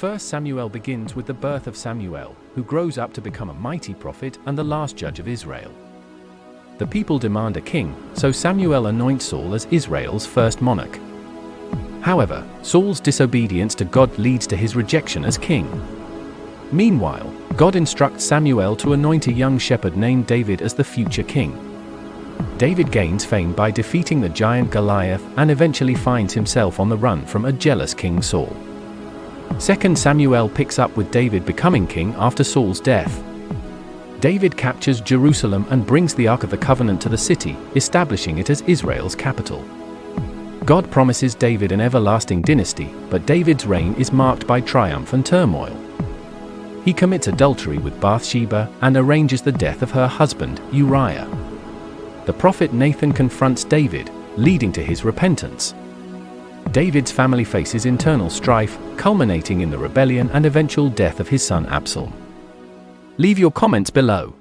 1 Samuel begins with the birth of Samuel, who grows up to become a mighty prophet and the last judge of Israel. The people demand a king, so Samuel anoints Saul as Israel's first monarch. However, Saul's disobedience to God leads to his rejection as king. Meanwhile, God instructs Samuel to anoint a young shepherd named David as the future king. David gains fame by defeating the giant Goliath and eventually finds himself on the run from a jealous King Saul. 2 Samuel picks up with David becoming king after Saul's death. David captures Jerusalem and brings the Ark of the Covenant to the city, establishing it as Israel's capital. God promises David an everlasting dynasty, but David's reign is marked by triumph and turmoil. He commits adultery with Bathsheba and arranges the death of her husband, Uriah. The prophet Nathan confronts David, leading to his repentance. David's family faces internal strife, culminating in the rebellion and eventual death of his son Absalom. Leave your comments below.